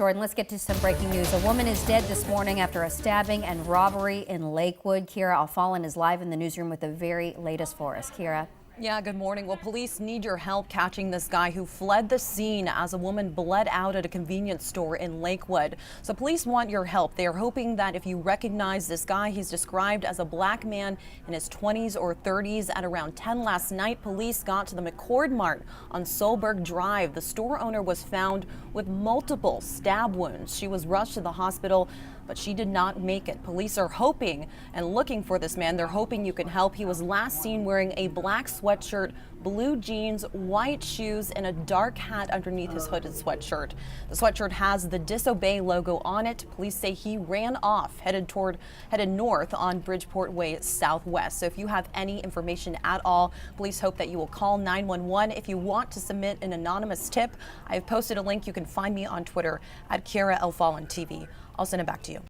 Jordan, let's get to some breaking news. A woman is dead this morning after a stabbing and robbery in Lakewood. Kira Alfallen is live in the newsroom with the very latest for us. Kira. Yeah, good morning. Well, police need your help catching this guy who fled the scene as a woman bled out at a convenience store in Lakewood. So police want your help. They are hoping that if you recognize this guy, he's described as a black man in his 20s or 30s. At around 10 last night, police got to the McCord Mart on Solberg Drive. The store owner was found with multiple stab wounds. She was rushed to the hospital, but she did not make it. Police are hoping and looking for this man. They're hoping you can help. He was last seen wearing a black sweatshirt, blue jeans, white shoes, and a dark hat underneath his hooded sweatshirt. The sweatshirt has the Disobey logo on it. Police say he ran off, headed north on Bridgeport Way Southwest. So if you have any information at all, police hope that you will call 911. If you want to submit an anonymous tip, I have posted a link. You can find me on Twitter at Kira Alfallen TV. I'll send it back to you.